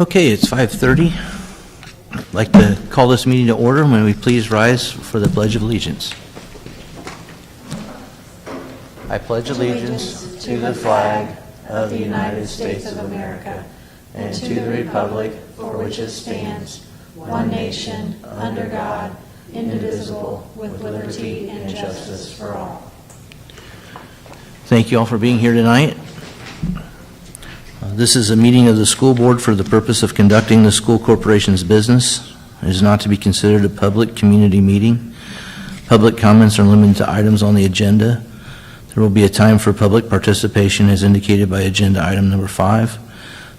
Okay, it's 5:30. I'd like to call this meeting to order. May we please rise for the Pledge of Allegiance. I pledge allegiance to the flag of the United States of America and to the republic for which it stands, one nation, under God, indivisible, with liberty and justice for all. Thank you all for being here tonight. This is a meeting of the school board for the purpose of conducting the school corporation's business. It is not to be considered a public community meeting. Public comments are limited to items on the agenda. There will be a time for public participation as indicated by agenda item number 5.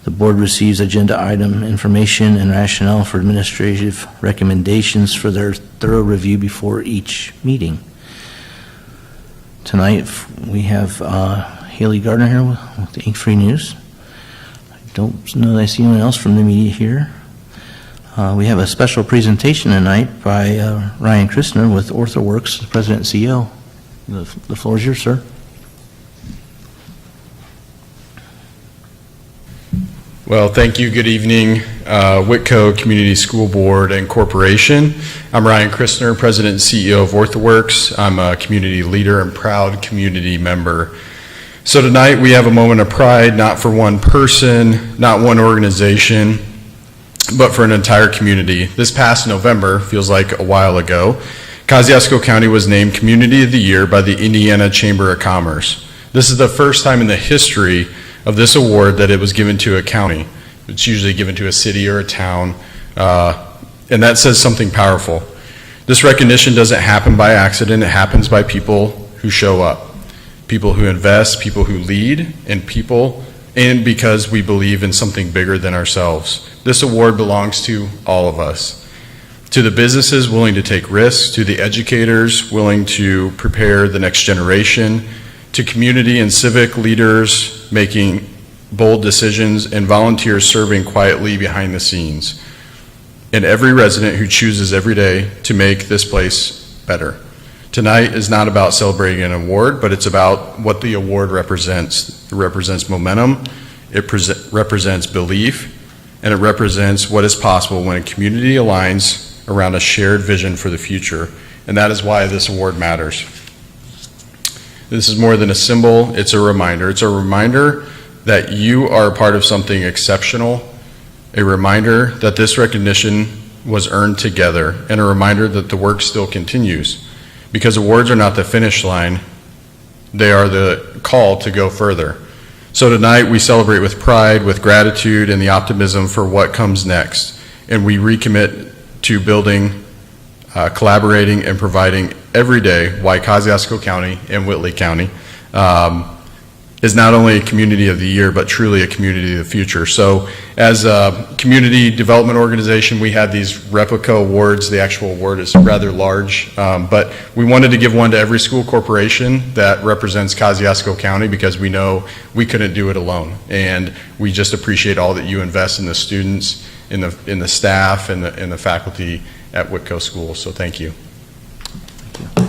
The board receives agenda item information and rationale for administrative recommendations for their thorough review before each meeting. Tonight we have Haley Gardner here with the Ink Free News. Don't know that I see anyone else from the media here. We have a special presentation tonight by Ryan Christner with OrthoWorks, the President and CEO. The floor is yours, sir. Well, thank you. Good evening, Whitko Community School Board and Corporation. I'm Ryan Christner, President and CEO of OrthoWorks. I'm a community leader and proud community member. So tonight we have a moment of pride, not for one person, not one organization, but for an entire community. This past November, feels like a while ago, Kosciuszko County was named Community of the Year by the Indiana Chamber of Commerce. This is the first time in the history of this award that it was given to a county. It's usually given to a city or a town, and that says something powerful. This recognition doesn't happen by accident, it happens by people who show up. People who invest, people who lead, and because we believe in something bigger than ourselves. This award belongs to all of us. To the businesses willing to take risks, to the educators willing to prepare the next generation, to community and civic leaders making bold decisions, and volunteers serving quietly behind the scenes. And every resident who chooses every day to make this place better. Tonight is not about celebrating an award, but it's about what the award represents. It represents momentum, it represents belief, and it represents what is possible when a community aligns around a shared vision for the future. And that is why this award matters. This is more than a symbol, it's a reminder. It's a reminder that you are a part of something exceptional, a reminder that this recognition was earned together, and a reminder that the work still continues. Because awards are not the finish line, they are the call to go further. So tonight we celebrate with pride, with gratitude, and the optimism for what comes next. And we recommit to building, collaborating, and providing every day why Kosciuszko County and Whitley County is not only a community of the year, but truly a community of the future. So as a community development organization, we had these replica awards. The actual award is rather large, but we wanted to give one to every school corporation that represents Kosciuszko County because we know we couldn't do it alone. And we just appreciate all that you invest in the students, in the staff, and the faculty at Whitko School. So thank you. Thank you.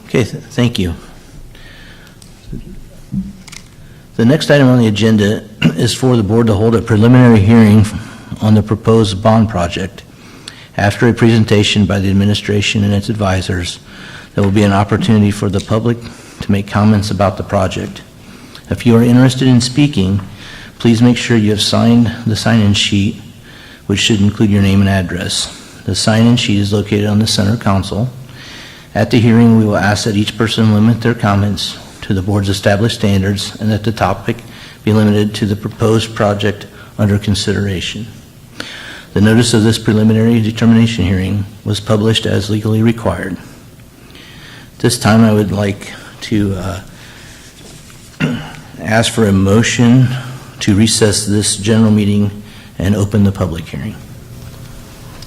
Okay, thank you. The next item on the agenda is for the board to hold a preliminary hearing on the proposed bond project. After a presentation by the administration and its advisors, there will be an opportunity for the public to make comments about the project. If you are interested in speaking, please make sure you have signed the sign-in sheet, which should include your name and address. The sign-in sheet is located on the center console. At the hearing, we will ask that each person limit their comments to the board's established standards and that the topic be limited to the proposed project under consideration. The notice of this preliminary determination hearing was published as legally required. This time I would like to ask for a motion to recess this general meeting and open the public hearing.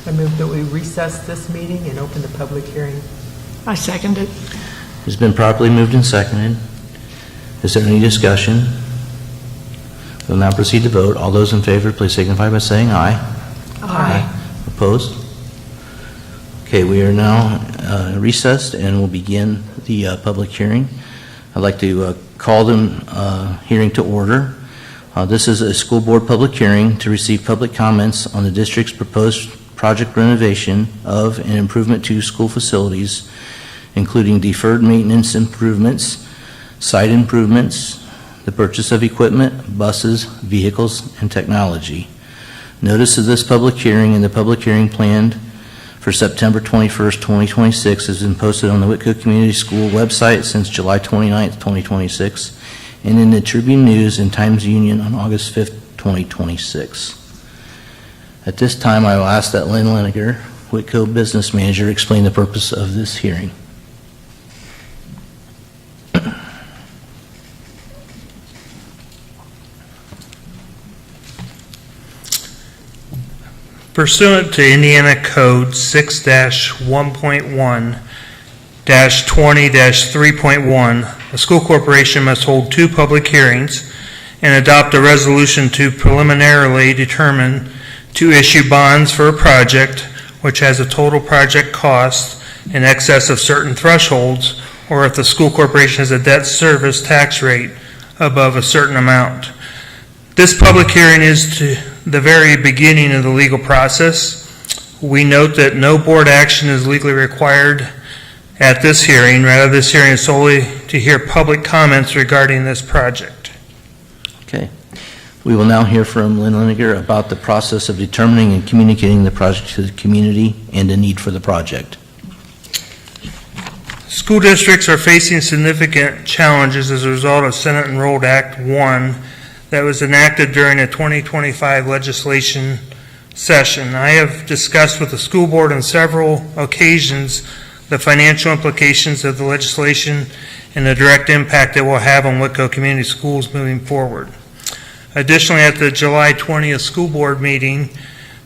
I move that we recess this meeting and open the public hearing. I second it. It's been properly moved and seconded. Is there any discussion? We'll now proceed to vote. All those in favor, please signify by saying aye. Aye. Opposed? Okay, we are now recessed and will begin the public hearing. I'd like to call the hearing to order. This is a school board public hearing to receive public comments on the district's proposed project renovation of and improvement to school facilities, including deferred maintenance improvements, site improvements, the purchase of equipment, buses, vehicles, and technology. Notice of this public hearing and the public hearing planned for September 21st, 2026 has been posted on the Whitko Community School website since July 29th, 2026, and in the Tribune News and Times Union on August 5th, 2026. At this time, I will ask that Lynn Leniger, Whitko Business Manager, explain the purpose of this hearing. Pursuant to Indiana Code 6-1.1-20-3.1, a school corporation must hold 2 public hearings and adopt a resolution to preliminarily determine to issue bonds for a project which has a total project cost in excess of certain thresholds, or if the school corporation has a debt service tax rate above a certain amount. This public hearing is to the very beginning of the legal process. We note that no board action is legally required at this hearing. Rather, this hearing is solely to hear public comments regarding this project. Okay. We will now hear from Lynn Leniger about the process of determining and communicating the project to the community and the need for the project. School districts are facing significant challenges as a result of Senate Enrolled Act 1 that was enacted during a 2025 legislation session. I have discussed with the school board on several occasions the financial implications of the legislation and the direct impact it will have on Whitko Community Schools moving forward. Additionally, at the July 20th school board meeting,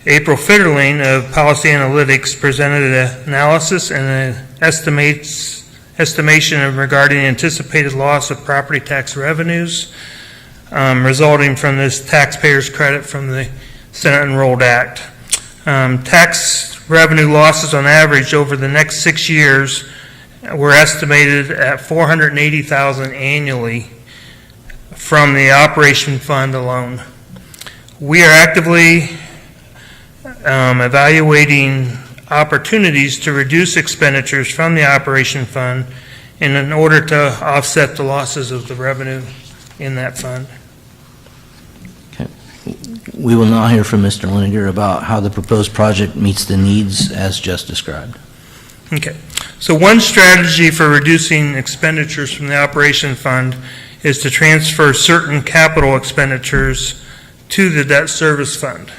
April Fitterling of Policy Analytics presented an analysis and an estimation regarding anticipated loss of property tax revenues resulting from this taxpayers' credit from the Senate Enrolled Act. Tax revenue losses on average over the next 6 years were estimated at $480,000 annually from the Operation Fund alone. We are actively evaluating opportunities to reduce expenditures from the Operation Fund in order to offset the losses of the revenue in that fund. Okay. We will now hear from Mr. Leniger about how the proposed project meets the needs as just described. Okay. So one strategy for reducing expenditures from the Operation Fund is to transfer certain capital expenditures to the debt service fund.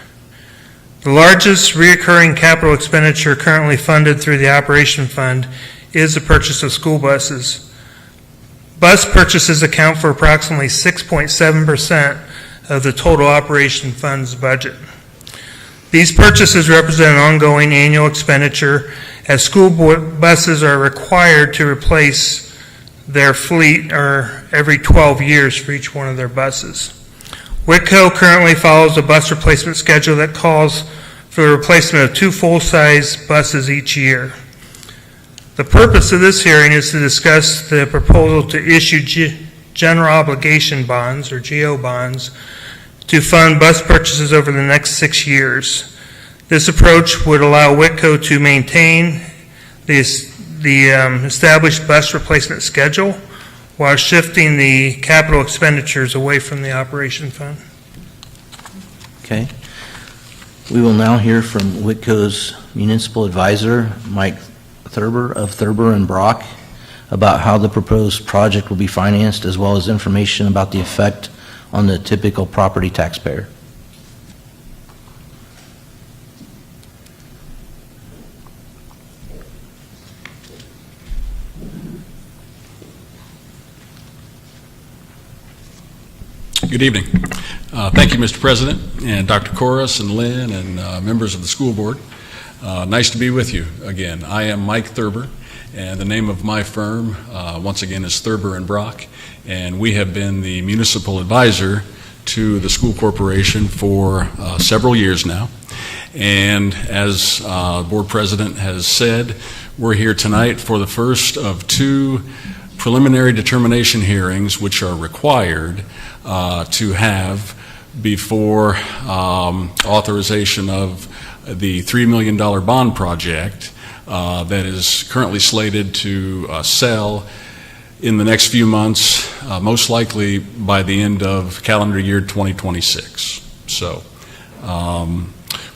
The largest reoccurring capital expenditure currently funded through the Operation Fund is the purchase of school buses. Bus purchases account for approximately 6.7% of the total Operation Fund's budget. These purchases represent an ongoing annual expenditure as school buses are required to replace their fleet every 12 years for each one of their buses. Whitko currently follows a bus replacement schedule that calls for the replacement of 2 full-size buses each year. The purpose of this hearing is to discuss the proposal to issue general obligation bonds, or GO bonds, to fund bus purchases over the next 6 years. This approach would allow Whitko to maintain the established bus replacement schedule while shifting the capital expenditures away from the Operation Fund. Okay. We will now hear from Whitko's municipal advisor, Mike Thurber of Thurber and Brock, about how the proposed project will be financed, as well as information about the effect on the typical property taxpayer. Good evening. Thank you, Mr. President, and Dr. Corus and Lynn and members of the school board. Nice to be with you again. I am Mike Thurber, and the name of my firm, once again, is Thurber and Brock, and we have been the municipal advisor to the school corporation for several years now. And as board president has said, we're here tonight for the first of two preliminary determination hearings which are required to have before authorization of the $3 million bond project that is currently slated to sell in the next few months, most likely by the end of calendar year 2026. So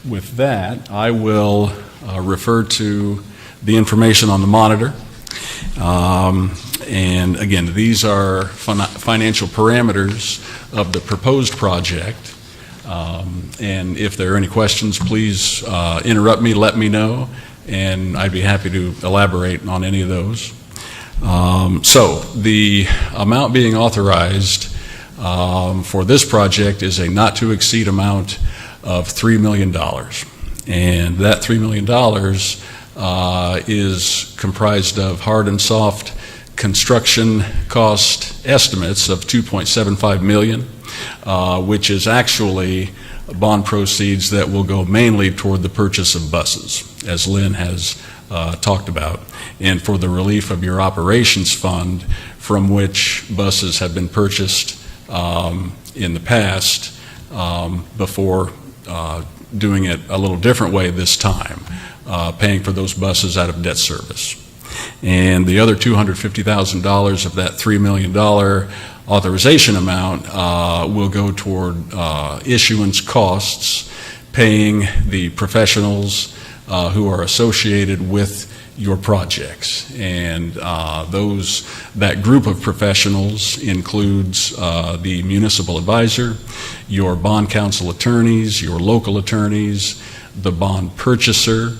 with that, I will refer to the information on the monitor. And again, these are financial parameters of the proposed project. And if there are any questions, please interrupt me, let me know, and I'd be happy to elaborate on any of those. So the amount being authorized for this project is a not to exceed amount of $3 million. And that $3 million is comprised of hard and soft construction cost estimates of $2.75 million, which is actually bond proceeds that will go mainly toward the purchase of buses, as Lynn has talked about, and for the relief of your operations fund from which buses have been purchased in the past before doing it a little different way this time, paying for those buses out of debt service. And the other $250,000 of that $3 million authorization amount will go toward issuance costs, paying the professionals who are associated with your projects. And that group of professionals includes the municipal advisor, your bond counsel attorneys, your local attorneys, the bond purchaser.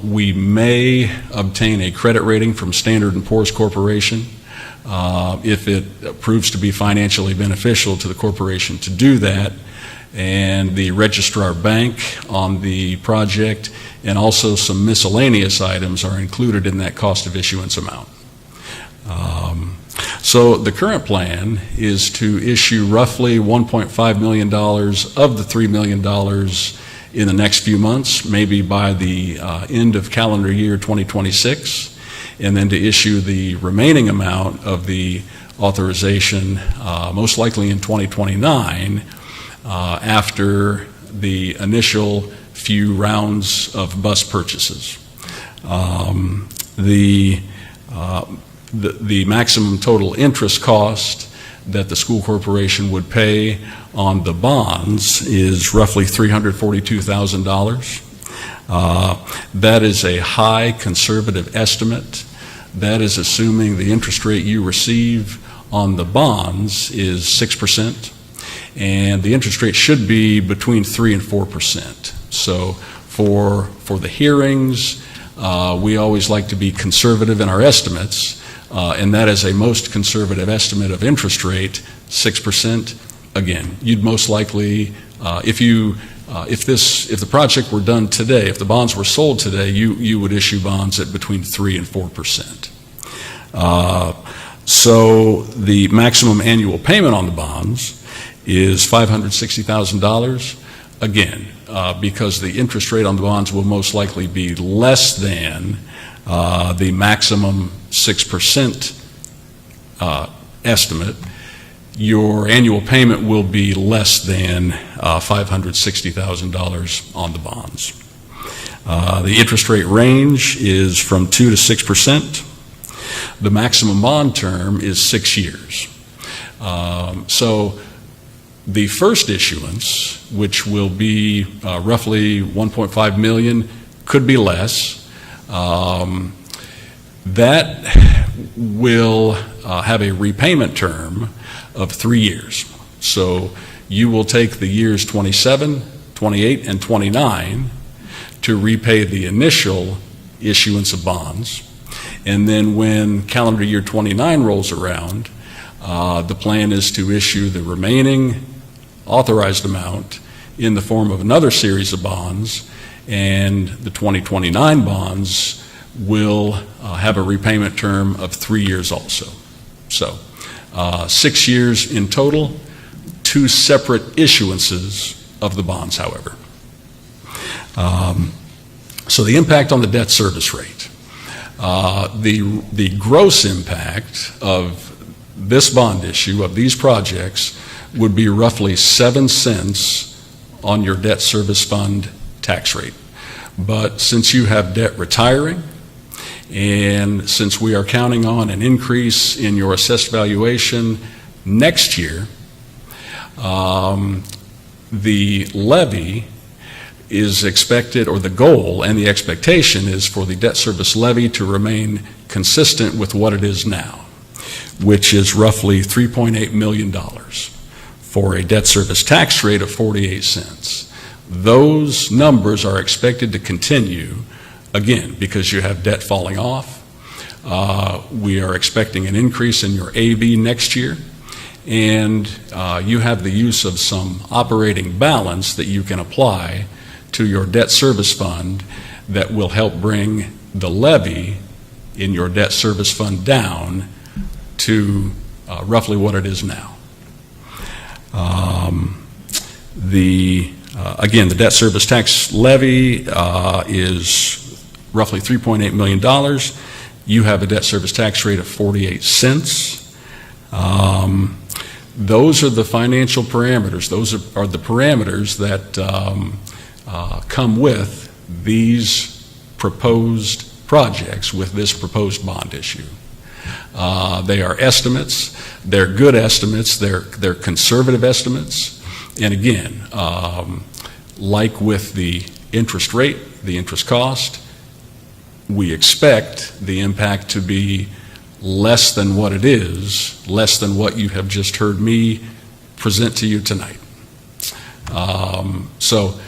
We may obtain a credit rating from Standard & Poor's Corporation if it proves to be financially beneficial to the corporation to do that, and the registrar bank on the project, and also some miscellaneous items are included in that cost of issuance amount. So the current plan is to issue roughly $1.5 million of the $3 million in the next few months, maybe by the end of calendar year 2026, and then to issue the remaining amount of the authorization most likely in 2029 after the initial few rounds of bus purchases. The maximum total interest cost that the school corporation would pay on the bonds is roughly $342,000. That is a high conservative estimate. That is assuming the interest rate you receive on the bonds is 6%, and the interest rate should be between 3 and 4%. So for the hearings, we always like to be conservative in our estimates, and that is a most conservative estimate of interest rate, 6%. Again, you'd most likely, if the project were done today, if the bonds were sold today, you would issue bonds at between 3 and 4%. So the maximum annual payment on the bonds is $560,000. Again, because the interest rate on the bonds will most likely be less than the maximum 6% estimate, your annual payment will be less than $560,000 on the bonds. The interest rate range is from 2 to 6%. The maximum bond term is 6 years. So the first issuance, which will be roughly $1.5 million, could be less. That will have a repayment term of 3 years. So you will take the years 27, 28, and 29 to repay the initial issuance of bonds. And then when calendar year 29 rolls around, The plan is to issue the remaining authorized amount in the form of another series of bonds, and the 2029 bonds will have a repayment term of 3 years also. So 6 years in total, 2 separate issuances of the bonds, however. So the impact on the debt service rate. The gross impact of this bond issue, of these projects, would be roughly 7 cents on your debt service fund tax rate. But since you have debt retiring, and since we are counting on an increase in your assessed valuation next year, the levy is expected, or the goal and the expectation is for the debt service levy to remain consistent with what it is now, which is roughly $3.8 million for a debt service tax rate of 48 cents. Those numbers are expected to continue, again, because you have debt falling off. We are expecting an increase in your AB next year, and you have the use of some operating balance that you can apply to your debt service fund that will help bring the levy in your debt service fund down to roughly what it is now. Again, the debt service tax levy is roughly $3.8 million. You have a debt service tax rate of 48 cents. Those are the financial parameters. Those are the parameters that come with these proposed projects, with this proposed bond issue. They are estimates. They're good estimates. They're conservative estimates. And again, like with the interest rate, the interest cost, we expect the impact to be less than what it is, less than what you have just heard me present to you tonight. So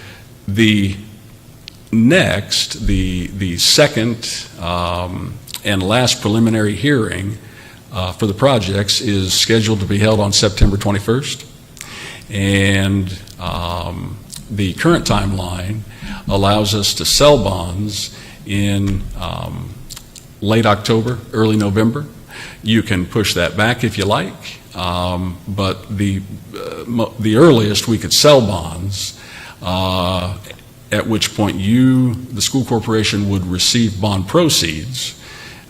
the next, the second and last preliminary hearing for the projects is scheduled to be held on September 21st. And the current timeline allows us to sell bonds in late October, early November. You can push that back if you like, but the earliest we could sell bonds, at which point you, the school corporation, would receive bond proceeds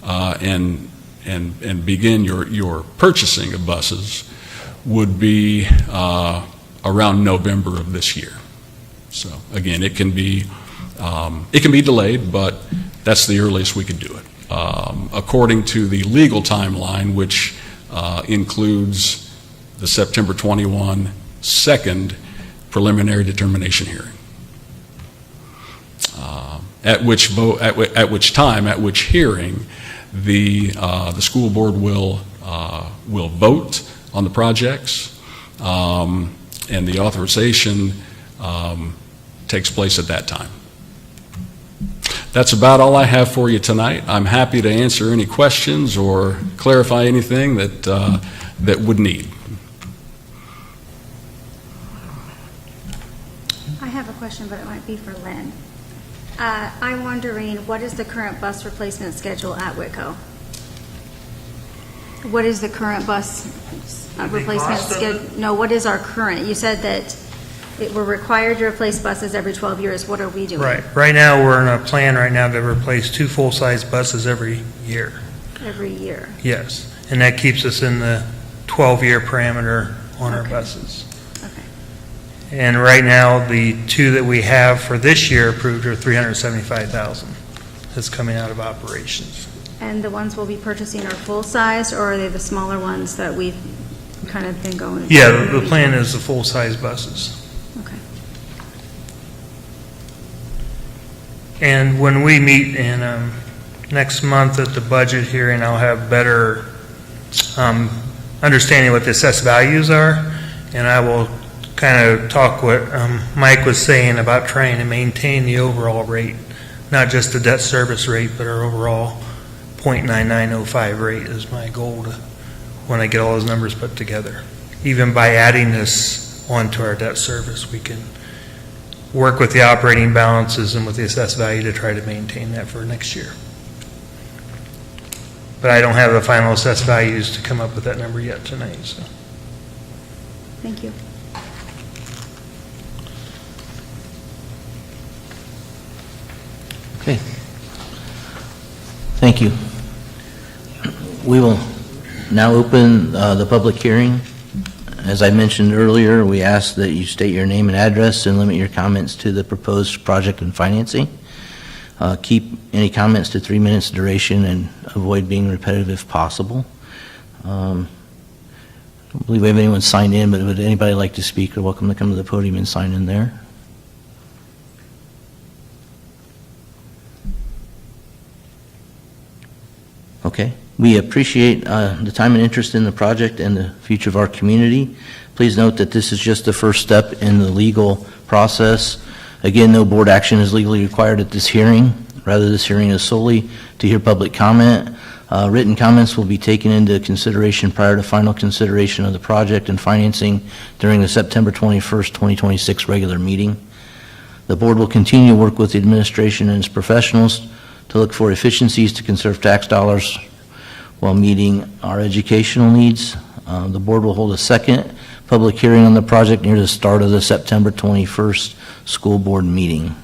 and begin your purchasing of buses, would be around November of this year. So again, it can be delayed, but that's the earliest we could do it, according to the legal timeline, which includes the September 21 second preliminary determination hearing. At which hearing the school board will vote on the projects, and the authorization takes place at that time. That's about all I have for you tonight. I'm happy to answer any questions or clarify anything that would need. I have a question, but it might be for Lynn. I'm wondering, what is the current bus replacement schedule at Whitko? What is the current bus replacement schedule? No, what is our current? You said that we're required to replace buses every 12 years. What are we doing? Right now, we're in a plan right now to replace 2 full-size buses every year. Every year? Yes, and that keeps us in the 12-year parameter on our Okay. buses. Okay. And right now, the 2 that we have for this year approved are $375,000. That's coming out of operations. And the ones we'll be purchasing are full-size, or are they the smaller ones that we've kind of been going? Yeah, the plan is the full-size buses. Okay. And when we meet in next month at the budget hearing, I'll have better understanding what the assessed values are, and I will kind of talk what Mike was saying about trying to maintain the overall rate, not just the debt service rate, but our overall .9905 rate is my goal to when I get all those numbers put together. Even by adding this onto our debt service, we can work with the operating balances and with the assessed value to try to maintain that for next year. But I don't have the final assessed values to come up with that number yet tonight, so. Thank you. Okay. Thank you. We will now open the public hearing. As I mentioned earlier, we ask that you state your name and address and limit your comments to the proposed project and financing. Keep any comments to 3 minutes duration and avoid being repetitive if possible. I don't believe we have anyone signed in, but would anybody like to speak or welcome to come to the podium and sign in there? Okay. We appreciate the time and interest in the project and the future of our community. Please note that this is just the first step in the legal process. Again, no board action is legally required at this hearing. Rather, this hearing is solely to hear public comment. Written comments will be taken into consideration prior to final consideration of the project and financing during the September 21st, 2026 regular meeting. The board will continue to work with the administration and its professionals to look for efficiencies to conserve tax dollars while meeting our educational needs. The board will hold a second public hearing on the project near the start of the September 21st school board meeting.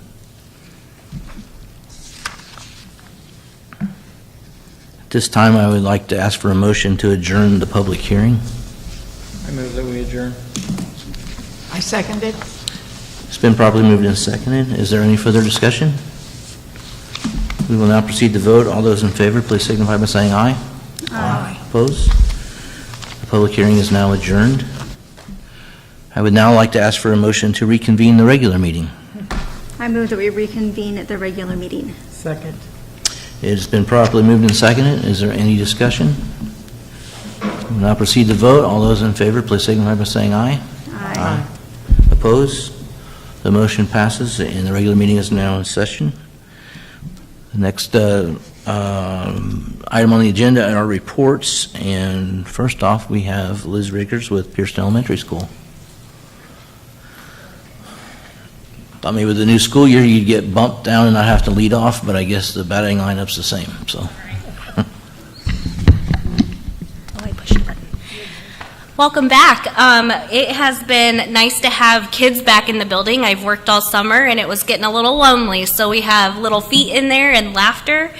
At this time, I would like to ask for a motion to adjourn the public hearing. I move that we adjourn. I second it. It's been properly moved and seconded. Is there any further discussion? We will now proceed to vote. All those in favor, please signify by saying aye. Aye. Opposed? The public hearing is now adjourned. I would now like to ask for a motion to reconvene the regular meeting. I move that we reconvene at the regular meeting. Second. It has been properly moved and seconded. Is there any discussion? We will now proceed to vote. All those in favor, please signify by saying aye. Aye. Opposed? The motion passes and the regular meeting is now in session. The next item on the agenda are reports, and first off, we have Liz Rickers with Pearson Elementary School. Thought maybe with the new school year, you'd get bumped down and not have to lead off, but I guess the batting lineup's the same, so. Welcome back. It has been nice to have kids back in the building. I've worked all summer and it was getting a little lonely, so we have little feet in there and laughter.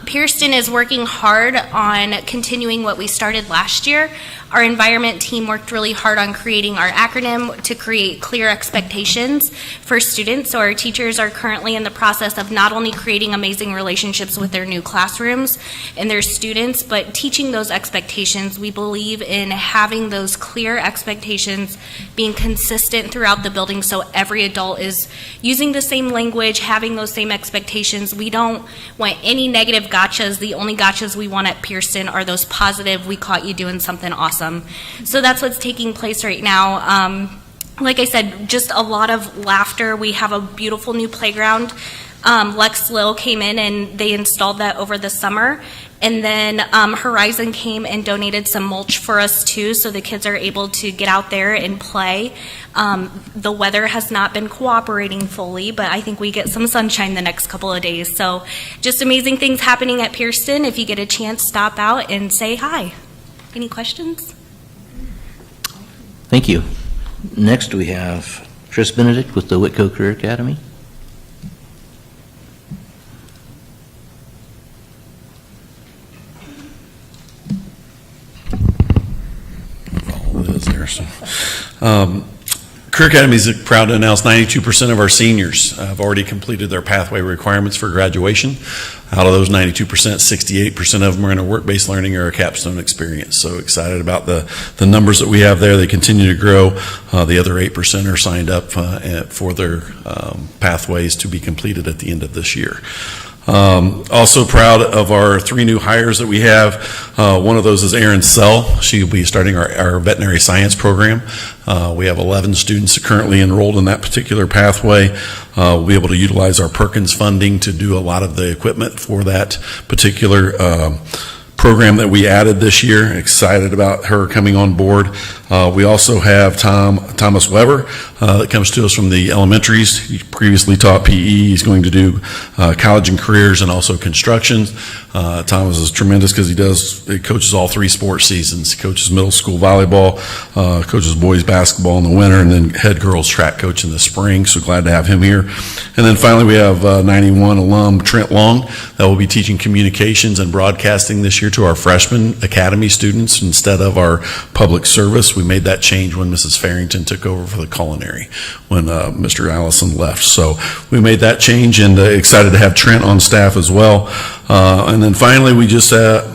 Pearson is working hard on continuing what we started last year. Our environment team worked really hard on creating our acronym to create clear expectations for students. So our teachers are currently in the process of not only creating amazing relationships with their new classrooms and their students, but teaching those expectations. We believe in having those clear expectations being consistent throughout the building so every adult is using the same language, having those same expectations. We don't want any negative gotchas. The only gotchas we want at Pearson are those positive, we caught you doing something awesome. So that's what's taking place right now. Like I said, just a lot of laughter. We have a beautiful new playground. Lex Lil came in and they installed that over the summer. And then Horizon came and donated some mulch for us too, so the kids are able to get out there and play. The weather has not been cooperating fully, but I think we get some sunshine the next couple of days. So just amazing things happening at Pearson. If you get a chance, stop out and say hi. Any questions? Thank you. Next, we have Chris Benedict with the Whitko Career Academy. Career Academy is proud to announce 92% of our seniors have already completed their pathway requirements for graduation. Out of those 92%, 68% of them are in a work-based learning or a capstone experience. So excited about the numbers that we have there. They continue to grow. The other 8% are signed up for their pathways to be completed at the end of this year. Also proud of our 3 new hires that we have. One of those is Erin Sell. She will be starting our veterinary science program. We have 11 students currently enrolled in that particular pathway. We'll be able to utilize our Perkins funding to do a lot of the equipment for that particular program that we added this year. Excited about her coming on board. We also have Thomas Weber that comes to us from the elementaries. He previously taught PE. He's going to do college and careers and also construction. Thomas is tremendous because he coaches all 3 sports seasons. He coaches middle school volleyball, coaches boys basketball in the winter, and then head girls track coach in the spring. So glad to have him here. And then finally we have 91 alum Trent Long that will be teaching communications and broadcasting this year to our freshman academy students instead of our public service. We made that change when Mrs. Farrington took over for the culinary when Mr. Allison left. So we made that change, and excited to have Trent on staff as well. And then finally, we just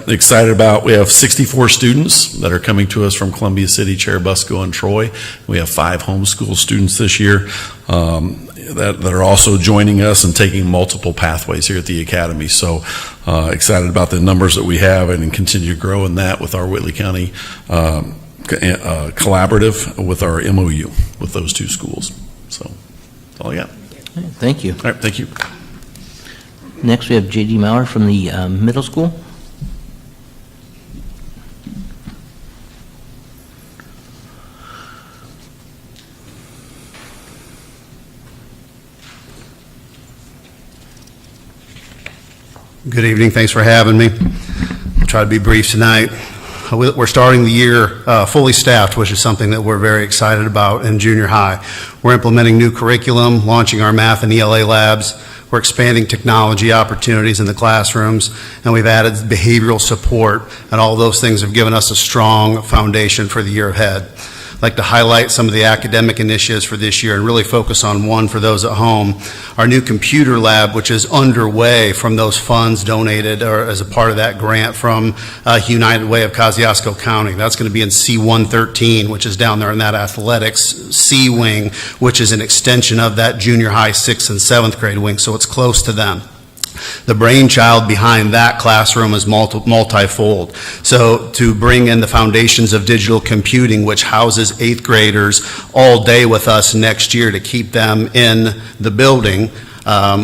excited about, we have 64 students that are coming to us from Columbia City, Cherubusco, and Troy. We have 5 homeschool students this year that are also joining us and taking multiple pathways here at the Academy. So excited about the numbers that we have and continue to grow in that with our Whitley County collaborative with our MOU with those 2 schools. So that's all I got. Thank you. All right, thank you. Next, we have J.D. Maurer from the middle school. Good evening. Thanks for having me. I'll try to be brief tonight. We're starting the year fully staffed, which is something that we're very excited about in junior high. We're implementing new curriculum, launching our math and ELA labs. We're expanding technology opportunities in the classrooms, and we've added behavioral support, and all those things have given us a strong foundation for the year ahead. I'd like to highlight some of the academic initiatives for this year and really focus on one for those at home. Our new computer lab, which is underway from those funds donated or as a part of that grant from United Way of Kosciuszko County. That's going to be in C113, which is down there in that athletics C wing, which is an extension of that junior high 6th and 7th grade wing, so it's close to them. The brainchild behind that classroom is multifold. So to bring in the foundations of digital computing, which houses 8th graders all day with us next year to keep them in the building,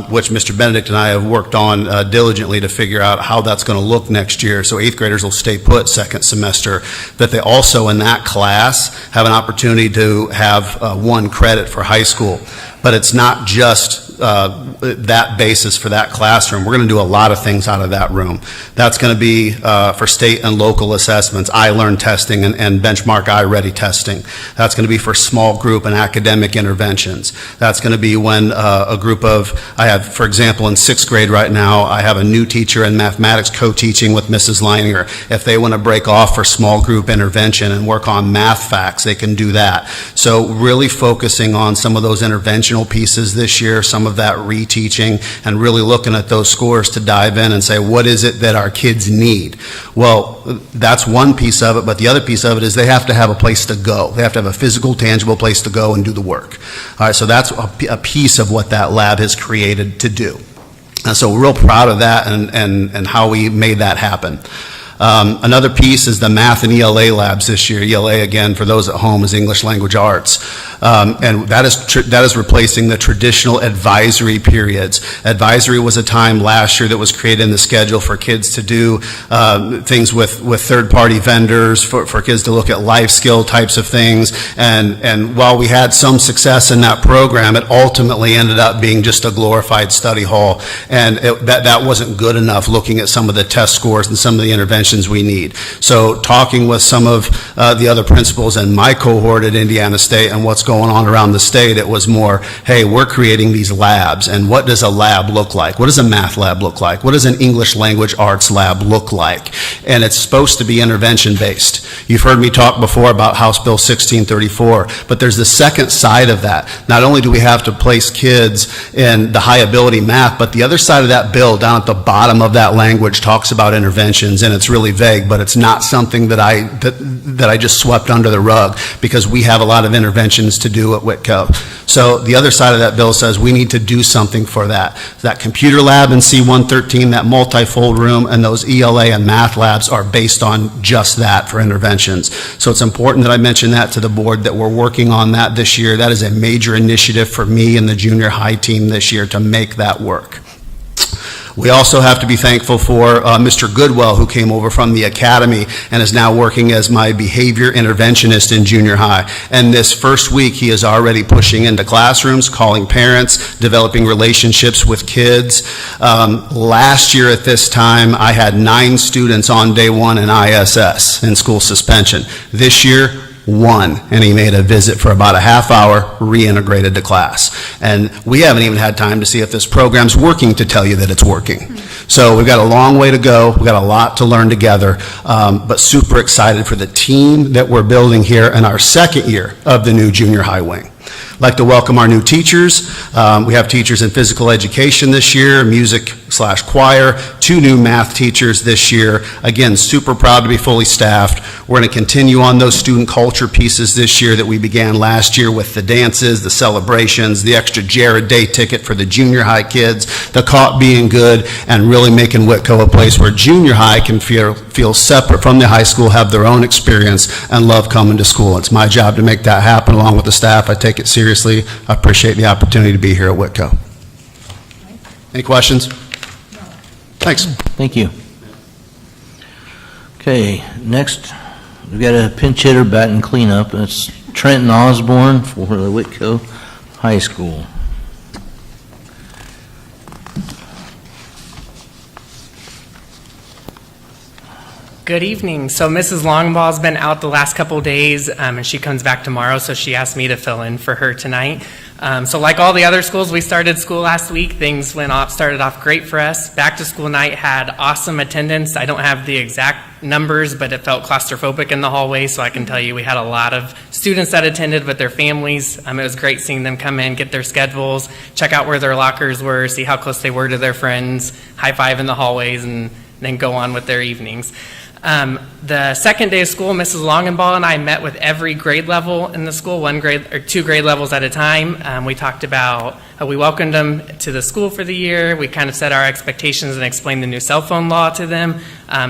which Mr. Benedict and I have worked on diligently to figure out how that's going to look next year. So 8th graders will stay put second semester, but they also in that class have an opportunity to have 1 credit for high school. But it's not just that basis for that classroom. We're going to do a lot of things out of that room. That's going to be for state and local assessments, iLearn testing and benchmark iReady testing. That's going to be for small group and academic interventions. That's going to be when a group of, I have, for example, in 6th grade right now, I have a new teacher in mathematics co-teaching with Mrs. Leininger. If they want to break off for small group intervention and work on math facts, they can do that. So really focusing on some of those interventional pieces this year, some of that reteaching, and really looking at those scores to dive in and say, what is it that our kids need? Well, that's one piece of it, but the other piece of it is they have to have a place to go. They have to have a physical, tangible place to go and do the work. All right, so that's a piece of what that lab has created to do. And so we're real proud of that and how we made that happen. Another piece is the math and ELA labs this year. ELA, again, for those at home, is English Language Arts. And that is replacing the traditional advisory periods. Advisory was a time last year that was created in the schedule for kids to do things with third-party vendors, for kids to look at life skill types of things. And while we had some success in that program, it ultimately ended up being just a glorified study hall. And that wasn't good enough, looking at some of the test scores and some of the interventions we need. So talking with some of the other principals in my cohort at Indiana State and what's going on around the state, it was more, hey, we're creating these labs, and what does a lab look like? What does a math lab look like? What does an English Language Arts lab look like? And it's supposed to be intervention-based. You've heard me talk before about House Bill 1634, but there's the second side of that. Not only do we have to place kids in the high ability math, but the other side of that bill down at the bottom of that language talks about interventions, and it's really vague, but it's not something that I just swept under the rug, because we have a lot of interventions to do at Whitko. So the other side of that bill says we need to do something for that. That computer lab in C113, that multifold room, and those ELA and math labs are based on just that for interventions. So it's important that I mention that to the board, that we're working on that this year. That is a major initiative for me and the junior high team this year to make that work. We also have to be thankful for Mr. Goodwell, who came over from the academy and is now working as my behavior interventionist in junior high. And this first week, he is already pushing into classrooms, calling parents, developing relationships with kids. Last year at this time, I had 9 students on day 1 in ISS, in school suspension. This year, 1, and he made a visit for about a half hour, reintegrated to class. And we haven't even had time to see if this program's working to tell you that it's working. So we've got a long way to go. We've got a lot to learn together, but super excited for the team that we're building here in our second year of the new junior high wing. I'd like to welcome our new teachers. We have teachers in physical education this year, music/choir, 2 new math teachers this year. Again, super proud to be fully staffed. We're going to continue on those student culture pieces this year that we began last year with the dances, the celebrations, the extra Jared Day ticket for the junior high kids, the caught being good, and really making Whitko a place where junior high can feel separate from the high school, have their own experience, and love coming to school. It's my job to make that happen along with the staff. I take it seriously. I appreciate the opportunity to be here at Whitko. Any questions? Thanks. Thank you. Okay, next, we've got a pinch hitter batting cleanup. That's Trenton Osborne for the Whitko High School. Good evening. So Mrs. Longball's been out the last couple days, and she comes back tomorrow, so she asked me to fill in for her tonight. So like all the other schools, we started school last week. Things started off great for us. Back to school night had awesome attendance. I don't have the exact numbers, but it felt claustrophobic in the hallway, so I can tell you we had a lot of students that attended with their families. It was great seeing them come in, get their schedules, check out where their lockers were, see how close they were to their friends, high five in the hallways, and then go on with their evenings. The second day of school, Mrs. Longenball and I met with every grade level in the school, 2 grade levels at a time. We talked about how we welcomed them to the school for the year. We kind of set our expectations and explained the new cell phone law to them.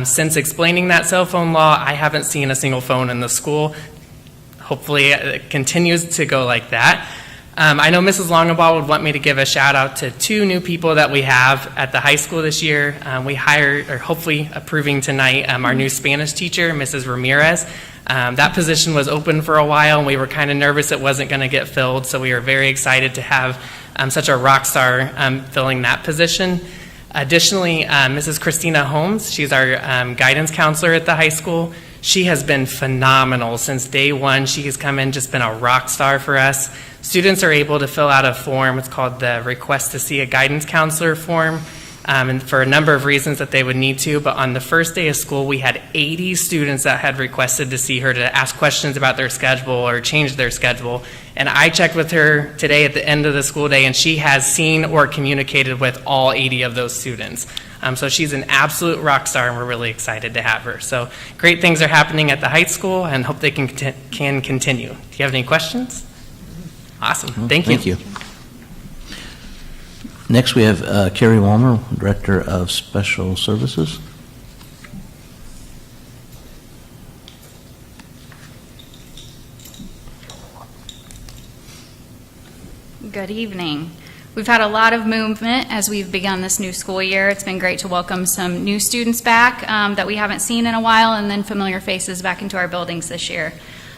Since explaining that cell phone law, I haven't seen a single phone in the school. Hopefully it continues to go like that. I know Mrs. Longenball would want me to give a shout out to 2 new people that we have at the high school this year. We hired, or hopefully approving tonight, our new Spanish teacher, Mrs. Ramirez. That position was open for a while, and we were kind of nervous it wasn't going to get filled, so we were very excited to have such a rock star filling that position. Additionally, Mrs. Christina Holmes, she's our guidance counselor at the high school. She has been phenomenal since day 1. She has come in, just been a rock star for us. Students are able to fill out a form. It's called the Request to See a Guidance Counselor form, and for a number of reasons that they would need to. But on the first day of school, we had 80 students that had requested to see her to ask questions about their schedule or change their schedule. And I checked with her today at the end of the school day, and she has seen or communicated with all 80 of those students. So she's an absolute rock star, and we're really excited to have her. So great things are happening at the high school, and hope they can continue. Do you have any questions? Awesome. Thank you. Thank you. Next, we have Carrie Walmer, Director of Special Services. Good evening. We've had a lot of movement as we've begun this new school year. It's been great to welcome some new students back that we haven't seen in a while, and then familiar faces back into our buildings this year.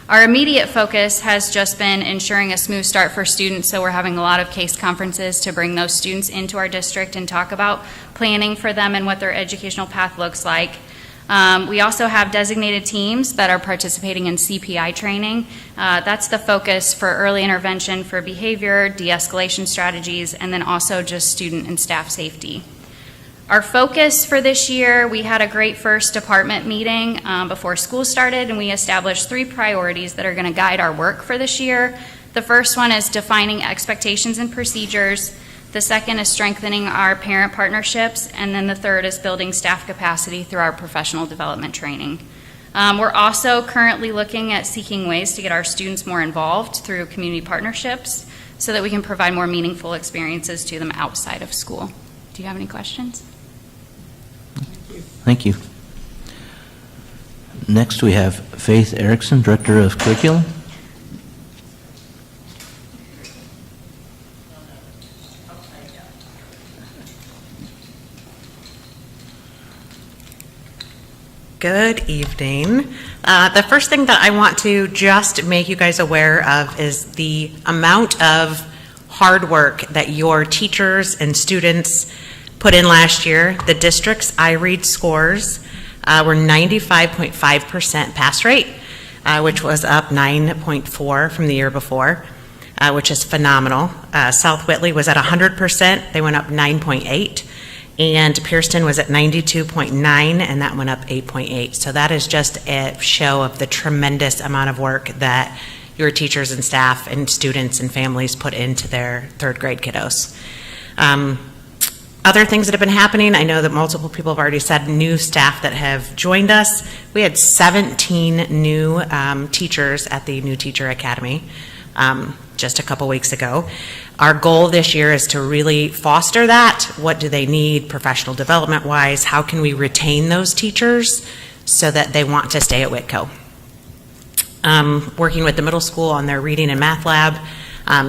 Our immediate focus has just been ensuring a smooth start for students, so we're having a lot of case conferences to bring those students into our district and talk about planning for them and what their educational path looks like. We also have designated teams that are participating in CPI training. That's the focus for early intervention for behavior, de-escalation strategies, and then also just student and staff safety. Our focus for this year, we had a great first department meeting before school started, and we established 3 priorities that are going to guide our work for this year. The first one is defining expectations and procedures. The second is strengthening our parent partnerships, and then the third is building staff capacity through our professional development training. We're also currently looking at seeking ways to get our students more involved through community partnerships so that we can provide more meaningful experiences to them outside of school. Do you have any questions? Thank you. Next, we have Faith Erickson, Director of Curriculum. Good evening. The first thing that I want to just make you guys aware of is the amount of hard work that your teachers and students put in last year. The district's iRead scores were 95.5% pass rate, which was up 9.4 from the year before, which is phenomenal. South Whitley was at 100%. They went up 9.8. And Pearston was at 92.9, and that went up 8.8. So that is just a show of the tremendous amount of work that your teachers and staff and students and families put into their third grade kiddos. Other things that have been happening, I know that multiple people have already said new staff that have joined us. We had 17 new teachers at the New Teacher Academy just a couple weeks ago. Our goal this year is to really foster that. What do they need professional development wise? How can we retain those teachers so that they want to stay at Whitko? Working with the middle school on their reading and math lab.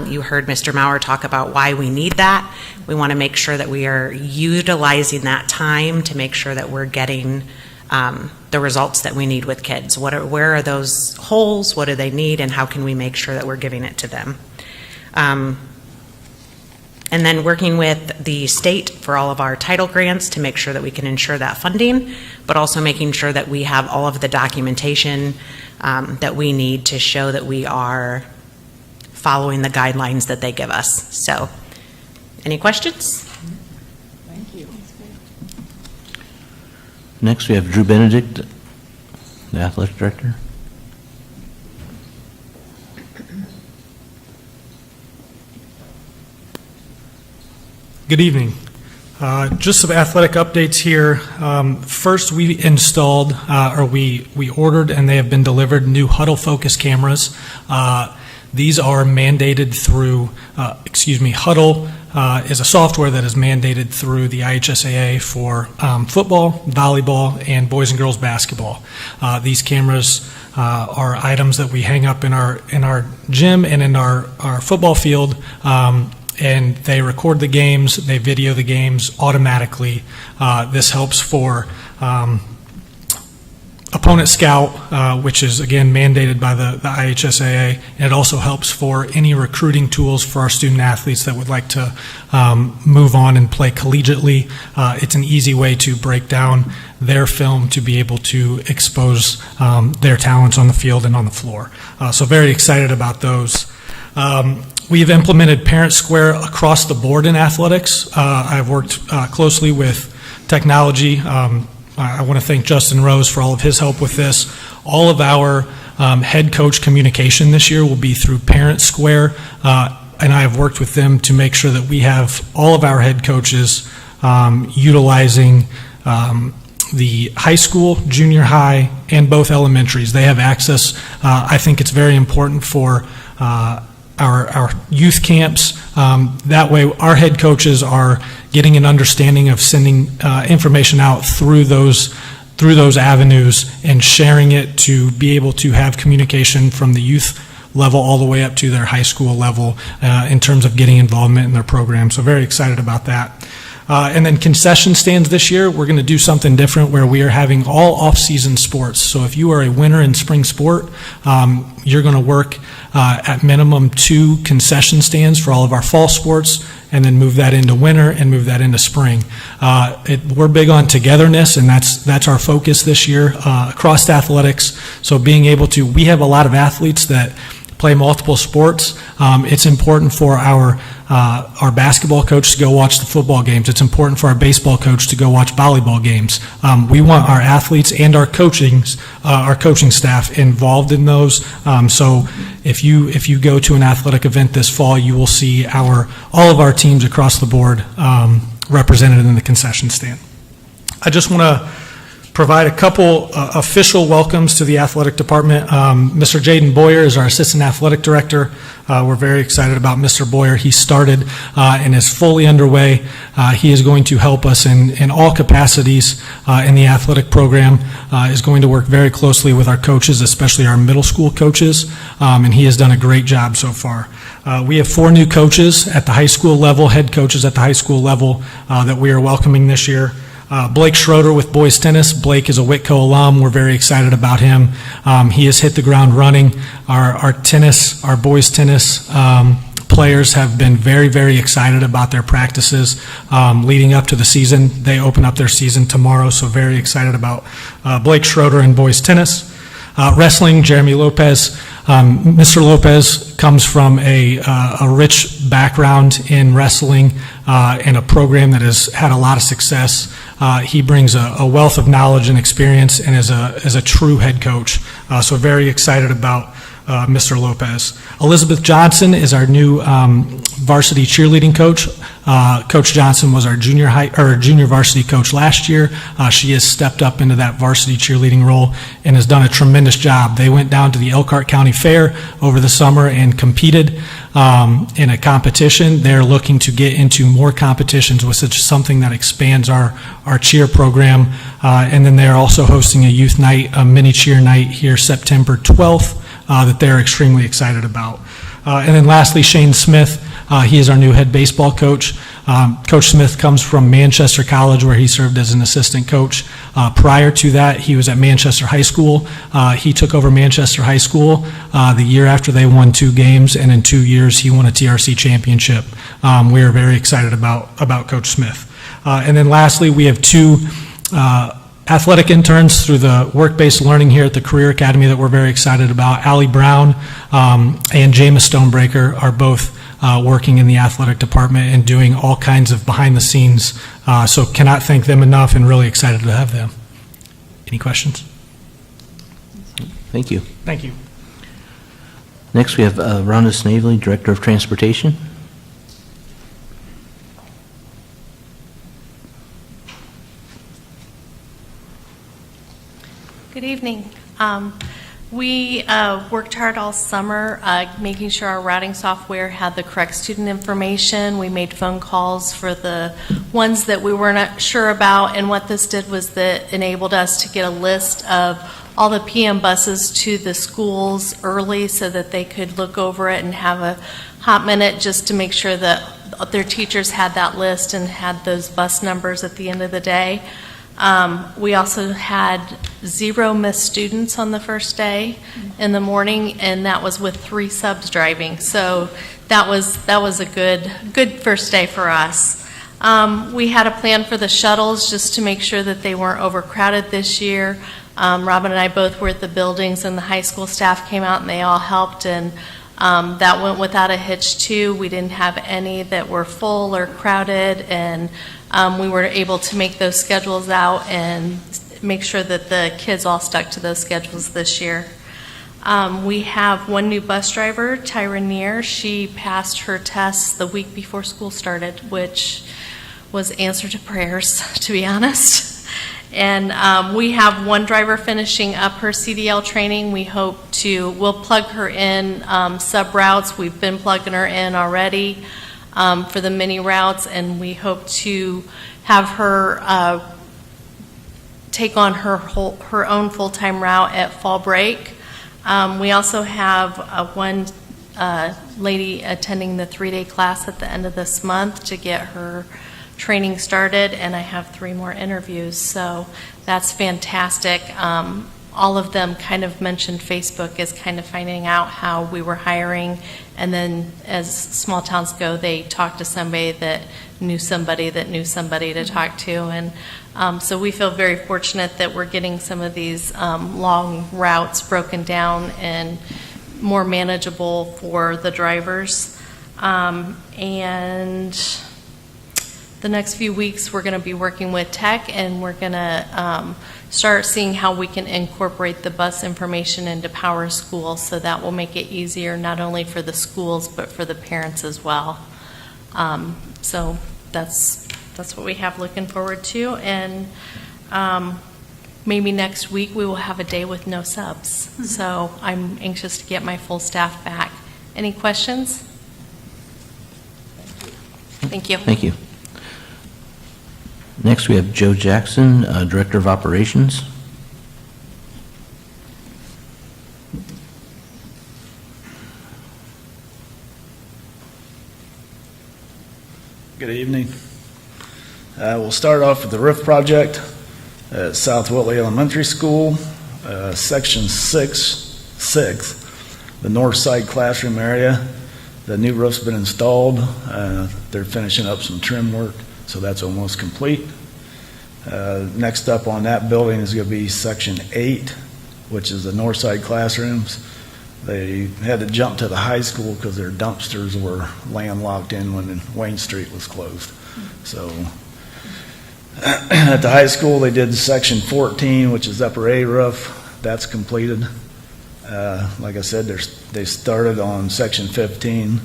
You heard Mr. Maurer talk about why we need that. We want to make sure that we are utilizing that time to make sure that we're getting the results that we need with kids. Where are those holes? What do they need? And how can we make sure that we're giving it to them? And then working with the state for all of our title grants to make sure that we can ensure that funding, but also making sure that we have all of the documentation that we need to show that we are following the guidelines that they give us. So, any questions? Thank you. Next, we have Drew Benedict, the athletic director. Good evening. Just some athletic updates here. First, we installed, we ordered, and they have been delivered, new huddle focus cameras. These are mandated through, Huddle is a software that is mandated through the IHSAA for football, volleyball, and boys and girls basketball. These cameras are items that we hang up in our gym and in our football field, and they record the games, they video the games automatically. This helps for Opponent Scout, which is again mandated by the IHSAA, and it also helps for any recruiting tools for our student athletes that would like to move on and play collegiately. It's an easy way to break down their film to be able to expose their talents on the field and on the floor. So very excited about those. We've implemented Parent Square across the board in athletics. I've worked closely with technology. I want to thank Justin Rose for all of his help with this. All of our head coach communication this year will be through Parent Square, and I have worked with them to make sure that we have all of our head coaches utilizing the high school, junior high, and both elementaries. They have access. I think it's very important for our youth camps. That way our head coaches are getting an understanding of sending information out through those avenues and sharing it to be able to have communication from the youth level all the way up to their high school level in terms of getting involvement in their program. So very excited about that. And then concession stands this year, we're going to do something different where we are having all off-season sports. So if you are a winter and spring sport, you're going to work at minimum 2 concession stands for all of our fall sports, and then move that into winter and move that into spring. We're big on togetherness, and that's our focus this year across athletics. So being able to, we have a lot of athletes that play multiple sports. It's important for our basketball coach to go watch the football games. It's important for our baseball coach to go watch volleyball games. We want our athletes and our coaching staff involved in those. So if you go to an athletic event this fall, you will see all of our teams across the board represented in the concession stand. I just want to provide a couple official welcomes to the athletic department. Mr. Jaden Boyer is our assistant athletic director. We're very excited about Mr. Boyer. He started and is fully underway. He is going to help us in all capacities in the athletic program, is going to work very closely with our coaches, especially our middle school coaches, and he has done a great job so far. We have 4 new coaches at the high school level, head coaches at the high school level that we are welcoming this year. Blake Schroeder with boys tennis. Blake is a Whitko alum. We're very excited about him. He has hit the ground running. Our boys tennis players have been very, very excited about their practices leading up to the season. They open up their season tomorrow, so very excited about Blake Schroeder and boys tennis. Wrestling, Jeremy Lopez. Mr. Lopez comes from a rich background in wrestling and a program that has had a lot of success. He brings a wealth of knowledge and experience and is a true head coach. So very excited about Mr. Lopez. Elizabeth Johnson is our new varsity cheerleading coach. Coach Johnson was our junior varsity coach last year. She has stepped up into that varsity cheerleading role and has done a tremendous job. They went down to the Elkhart County Fair over the summer and competed in a competition. They're looking to get into more competitions with such something that expands our cheer program. And then they're also hosting a youth night, a mini cheer night here September 12th. That they're extremely excited about. And then lastly, Shane Smith. He is our new head baseball coach. Coach Smith comes from Manchester College, where he served as an assistant coach. Prior to that, he was at Manchester High School. He took over Manchester High School the year after they won 2 games, and in 2 years, he won a TRC championship. We are very excited about Coach Smith. And then lastly, we have 2 athletic interns through the work-based learning here at the Career Academy that we're very excited about. Allie Brown and Jameis Stonebreaker are both working in the athletic department and doing all kinds of behind-the-scenes. So cannot thank them enough and really excited to have them. Any questions? Thank you. Thank you. Next, we have Rhonda Snavely, Director of Transportation. Good evening. We worked hard all summer making sure our routing software had the correct student information. We made phone calls for the ones that we weren't sure about, and what this did was that enabled us to get a list of all the PM buses to the schools early so that they could look over it and have a hot minute just to make sure that their teachers had that list and had those bus numbers at the end of the day. We also had 0 missed students on the first day in the morning, and that was with 3 subs driving. So that was a good first day for us. We had a plan for the shuttles just to make sure that they weren't overcrowded this year. Robin and I both were at the buildings, and the high school staff came out and they all helped, and that went without a hitch too. We didn't have any that were full or crowded, and we were able to make those schedules out and make sure that the kids all stuck to those schedules this year. We have 1 new bus driver, Tyra Neer. She passed her tests the week before school started, which was answer to prayers, to be honest. And we have 1 driver finishing up her CDL training. We'll plug her in sub routes. We've been plugging her in already for the mini routes, and we hope to have her take on her own full-time route at fall break. We also have 1 lady attending the 3-day class at the end of this month to get her training started, and I have 3 more interviews, so that's fantastic. All of them kind of mentioned Facebook as kind of finding out how we were hiring, and then as small towns go, they talked to somebody that knew somebody to talk to, and so we feel very fortunate that we're getting some of these long routes broken down and more manageable for the drivers. And the next few weeks, we're going to be working with tech, and we're going to start seeing how we can incorporate the bus information into Power School, so that will make it easier not only for the schools but for the parents as well. So that's what we have looking forward to, and maybe next week we will have a day with no subs. So I'm anxious to get my full staff back. Any questions? Thank you. Thank you. Next, we have Joe Jackson, Director of Operations. Good evening. We'll start off with the roof project at South Whitley Elementary School, Section 6, the north side classroom area. The new roof's been installed. They're finishing up some trim work, so that's almost complete. Next up on that building is going to be Section 8, which is the north side classrooms. They had to jump to the high school because their dumpsters were landlocked in when Wayne Street was closed. So at the high school, they did Section 14, which is upper A roof. That's completed. Like I said, they started on Section 15.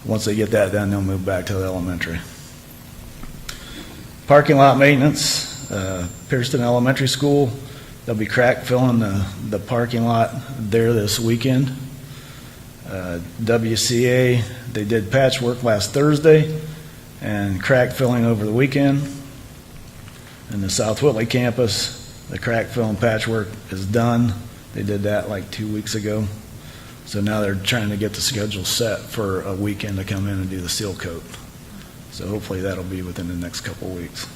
Once they get that done, they'll move back to the elementary. Parking lot maintenance, Pierceton Elementary School. They'll be crack filling the parking lot there this weekend. WCA, they did patchwork last Thursday and crack filling over the weekend. In the South Whitley campus, the crack fill and patchwork is done. They did that like 2 weeks ago. So now they're trying to get the schedule set for a weekend to come in and do the seal coat. So hopefully that'll be within the next couple of weeks.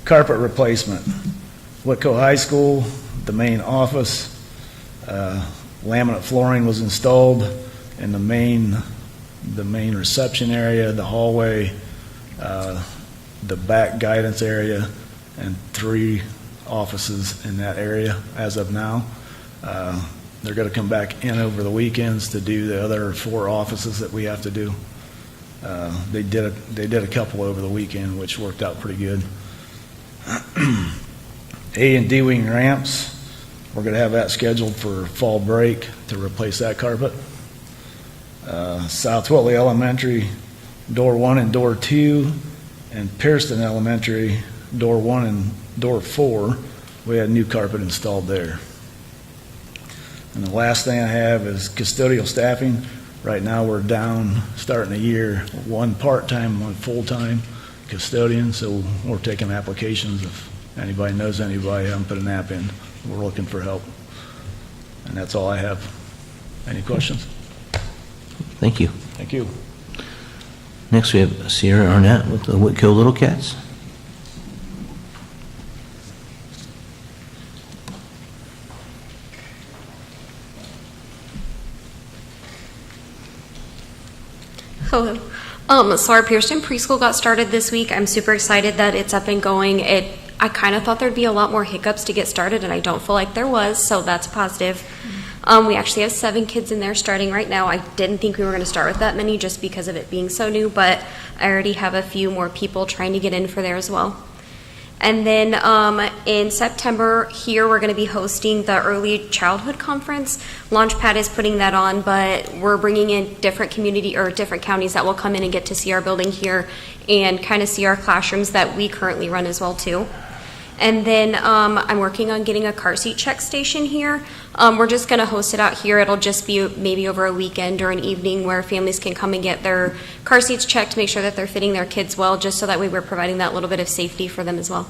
Carpet replacement. Whitko High School, the main office, laminate flooring was installed in the main reception area, the hallway, the back guidance area, and 3 offices in that area as of now. They're going to come back in over the weekends to do the other 4 offices that we have to do. They did a couple over the weekend, which worked out pretty good. A and D wing ramps, we're going to have that scheduled for fall break to replace that carpet. South Whitley Elementary, door 1 and door 2, and Pierceton Elementary, door 1 and door 4, we had new carpet installed there. And the last thing I have is custodial staffing. Right now we're down, starting the year, 1 part-time, 1 full-time custodian, so we're taking applications. If anybody knows anybody, haven't put an app in, we're looking for help. And that's all I have. Any questions? Thank you. Thank you. Next, we have Sierra Arnett with the Whitko Little Cats. Hello. So our Pierceton preschool got started this week. I'm super excited that it's up and going. I kind of thought there'd be a lot more hiccups to get started, and I don't feel like there was, so that's positive. We actually have 7 kids in there starting right now. I didn't think we were going to start with that many just because of it being so new, but I already have a few more people trying to get in for there as well. And then in September here, we're going to be hosting the Early Childhood Conference. Launchpad is putting that on, but we're bringing in different community or different counties that will come in and get to see our building here and kind of see our classrooms that we currently run as well too. And then I'm working on getting a car seat check station here. We're just going to host it out here. It'll just be maybe over a weekend or an evening where families can come and get their car seats checked, make sure that they're fitting their kids well, just so that way we're providing that little bit of safety for them as well.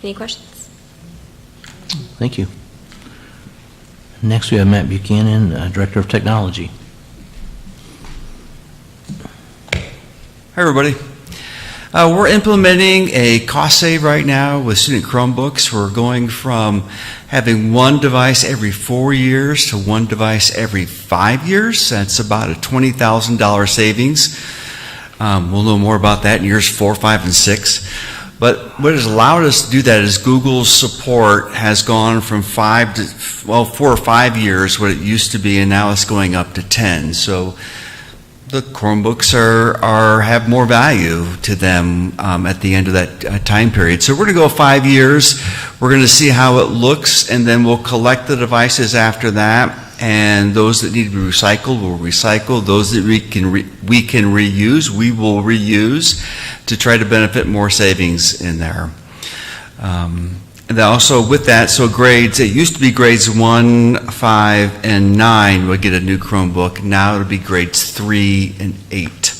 Any questions? Thank you. Next, we have Matt Buchanan, Director of Technology. Hi, everybody. We're implementing a cost save right now with student Chromebooks. We're going from having 1 device every 4 years to 1 device every 5 years. That's about a $20,000 savings. We'll know more about that in years 4, 5, and 6. But what has allowed us to do that is Google's support has gone from 4 or 5 years, what it used to be, and now it's going up to 10. So the Chromebooks have more value to them at the end of that time period. So we're going to go 5 years. We're going to see how it looks, and then we'll collect the devices after that. And those that need to be recycled will recycle. Those that we can reuse, we will reuse to try to benefit more savings in there. And then also with that, so grades, it used to be grades 1, 5, and 9 would get a new Chromebook. Now it'll be grades 3 and 8.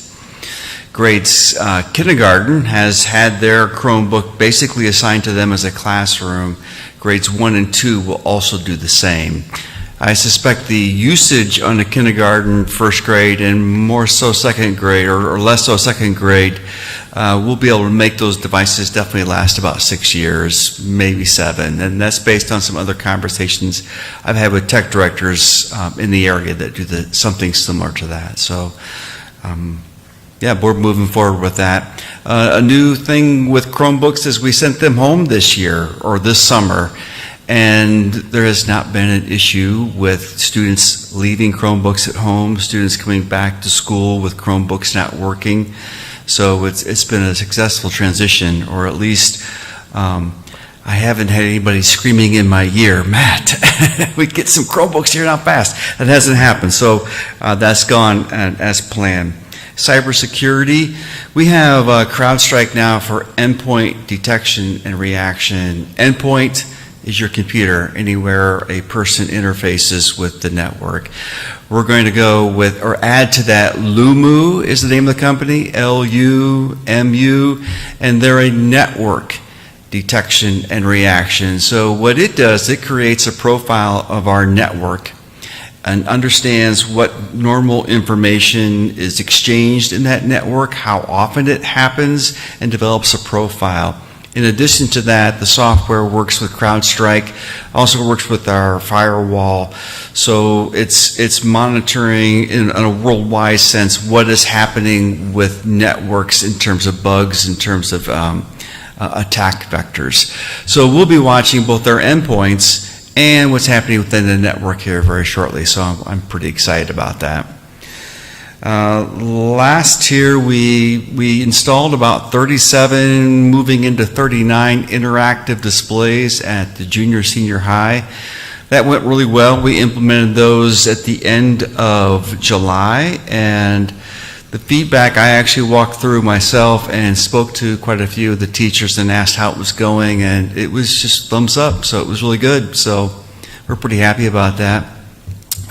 Grades kindergarten has had their Chromebook basically assigned to them as a classroom. Grades 1 and 2 will also do the same. I suspect the usage on the kindergarten, first grade, and more so second grade, or less so second grade, we'll be able to make those devices definitely last about 6 years, maybe 7. And that's based on some other conversations I've had with tech directors in the area that do something similar to that. So, yeah, we're moving forward with that. A new thing with Chromebooks is we sent them home this year, or this summer, and there has not been an issue with students leaving Chromebooks at home, students coming back to school with Chromebooks not working. So it's been a successful transition, or at least I haven't had anybody screaming in my ear, Matt, we get some Chromebooks here now fast. That hasn't happened, so that's gone as planned. Cybersecurity, we have CrowdStrike now for endpoint detection and reaction. Endpoint is your computer, anywhere a person interfaces with the network. We're going to go with, or add to that, Lumu is the name of the company, L-U-M-U, and they're a network detection and reaction. So what it does, it creates a profile of our network and understands what normal information is exchanged in that network, how often it happens, and develops a profile. In addition to that, the software works with CrowdStrike, also works with our firewall. So it's monitoring in a worldwide sense what is happening with networks in terms of bugs, in terms of attack vectors. So we'll be watching both our endpoints and what's happening within the network here very shortly. So I'm pretty excited about that. Last year, we installed about 37, moving into 39 interactive displays at the junior, senior high. That went really well. We implemented those at the end of July, and the feedback, I actually walked through myself and spoke to quite a few of the teachers and asked how it was going, and it was just thumbs up, so it was really good. So we're pretty happy about that.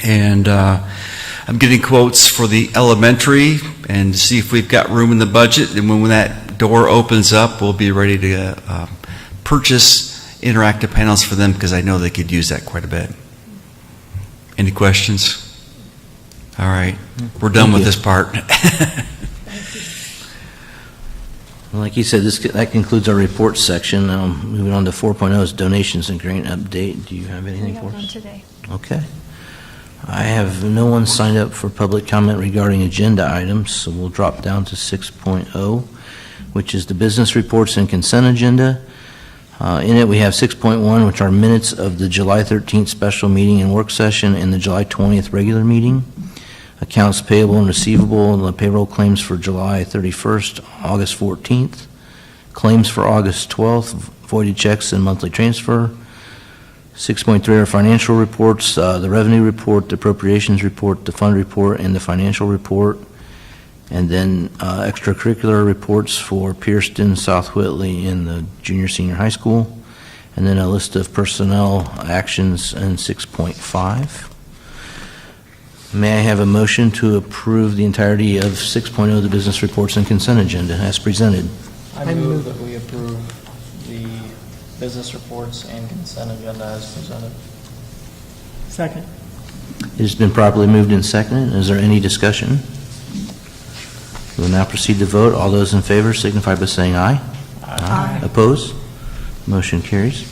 And I'm getting quotes for the elementary and see if we've got room in the budget. And when that door opens up, we'll be ready to purchase interactive panels for them, because I know they could use that quite a bit. Any questions? All right, we're done with this part. Like you said, that concludes our report section. Moving on to 4.0 is donations and grant update. Do you have anything for us? Today. Okay. I have no one signed up for public comment regarding agenda items, so we'll drop down to 6.0, which is the business reports and consent agenda. In it, we have 6.1, which are minutes of the July 13th special meeting and work session and the July 20th regular meeting. Accounts payable and receivable, and the payroll claims for July 31st, August 14th. Claims for August 12th, voided checks and monthly transfer. 6.3 are financial reports, the revenue report, the appropriations report, the fund report, and the financial report. And then extracurricular reports for Pierceton, South Whitley, and the junior, senior high school. And then a list of personnel actions in 6.5. May I have a motion to approve the entirety of 6.0, the business reports and consent agenda as presented? I move that we approve the business reports and consent agenda as presented. Second. It has been properly moved and seconded. Is there any discussion? We will now proceed to vote. All those in favor signify by saying aye. Aye. Opposed? Motion carries.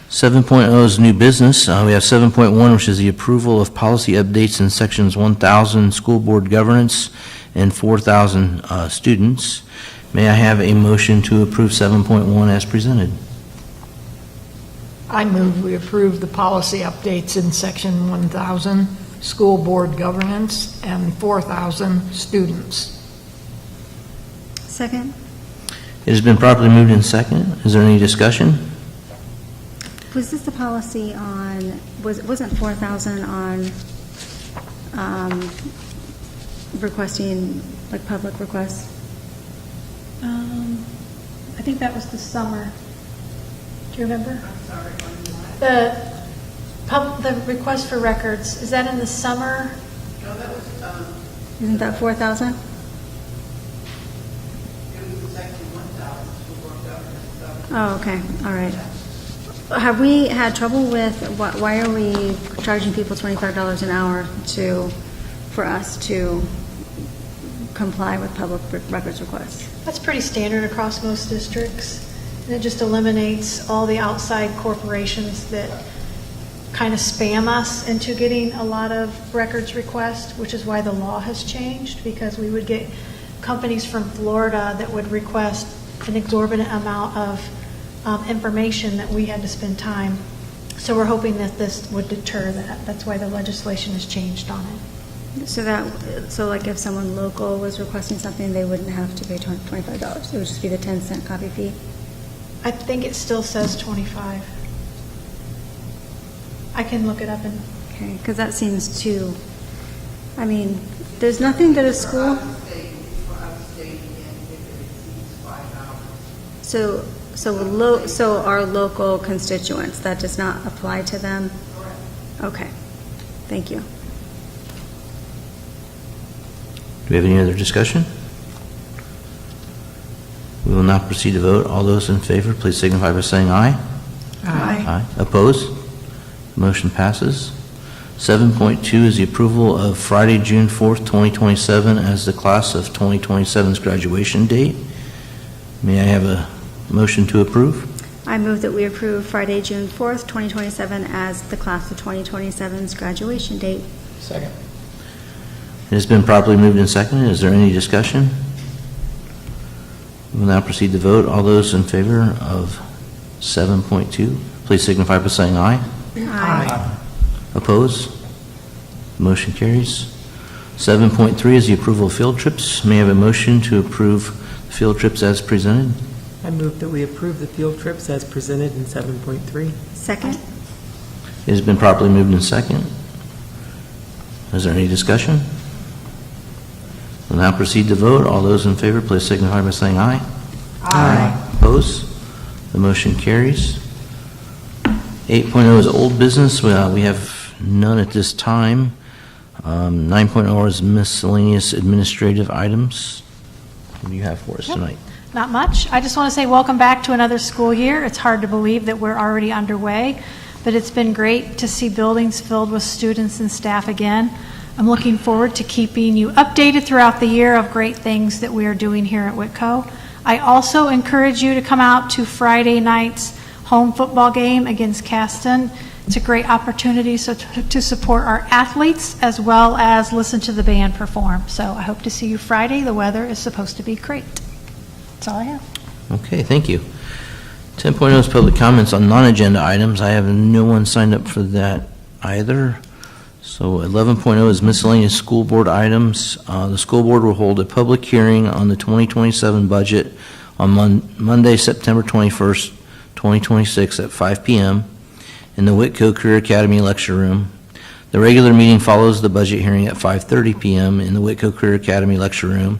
7.0 is new business. We have 7.1, which is the approval of policy updates in sections 1,000 school board governance and 4,000 students. May I have a motion to approve 7.1 as presented? I move we approve the policy updates in section 1,000, school board governance, and 4,000 students. Second? It has been properly moved and seconded. Is there any discussion? Was this the policy on, wasn't 4,000 on requesting, like, public requests? I think that was the summer. Do you remember? The request for records, is that in the summer? No, that was, Isn't that 4,000? it was section 1,000, school board governance. Oh, okay, all right. Have we had trouble with, why are we charging people $25 an hour for us to comply with public records requests? That's pretty standard across most districts. And it just eliminates all the outside corporations that kind of spam us into getting a lot of records requests, which is why the law has changed, because we would get companies from Florida that would request an exorbitant amount of information that we had to spend time. So we're hoping that this would deter that. That's why the legislation has changed on it. So like if someone local was requesting something, they wouldn't have to pay $25. It would just be the 10-cent copy fee? I think it still says 25. I can look it up and. Okay, because that seems too, I mean, there's nothing that a school. So our local constituents, that does not apply to them? Okay, thank you. Do we have any other discussion? We will now proceed to vote. All those in favor, please signify by saying aye. Aye. Opposed? Motion passes. 7.2 is the approval of Friday, June 4th, 2027 as the class of 2027's graduation date. May I have a motion to approve? I move that we approve Friday, June 4th, 2027 as the class of 2027's graduation date. Second. It has been properly moved and seconded. Is there any discussion? We will now proceed to vote. All those in favor of 7.2, please signify by saying aye. Aye. Opposed? Motion carries. 7.3 is the approval of field trips. May I have a motion to approve field trips as presented? I move that we approve the field trips as presented in 7.3. Second. It has been properly moved and seconded. Is there any discussion? We'll now proceed to vote. All those in favor, please signify by saying aye. Aye. Opposed? The motion carries. 8.0 is old business. We have none at this time. 9.0 is miscellaneous administrative items. What do you have for us tonight? Not much. I just want to say welcome back to another school year. It's hard to believe that we're already underway, but it's been great to see buildings filled with students and staff again. I'm looking forward to keeping you updated throughout the year of great things that we are doing here at Whitko. I also encourage you to come out to Friday night's home football game against Caston. It's a great opportunity to support our athletes as well as listen to the band perform. So I hope to see you Friday. The weather is supposed to be great. That's all I have. Okay, thank you. 10.0 is public comments on non-agenda items. I have no one signed up for that either. So 11.0 is miscellaneous school board items. The school board will hold a public hearing on the 2027 budget on Monday, September 21st, 2026 at 5 p.m. in the Whitko Career Academy lecture room. The regular meeting follows the budget hearing at 5:30 p.m. in the Whitko Career Academy lecture room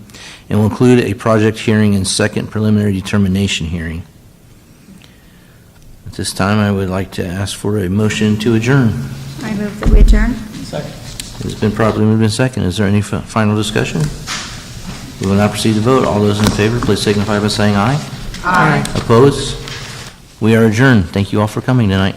and will include a project hearing and second preliminary determination hearing. At this time, I would like to ask for a motion to adjourn. I move that we adjourn. Second. It's been properly moved and second. Is there any final discussion? We will now proceed to vote. All those in favor, please signify by saying aye. Aye. Opposed? We are adjourned. Thank you all for coming tonight.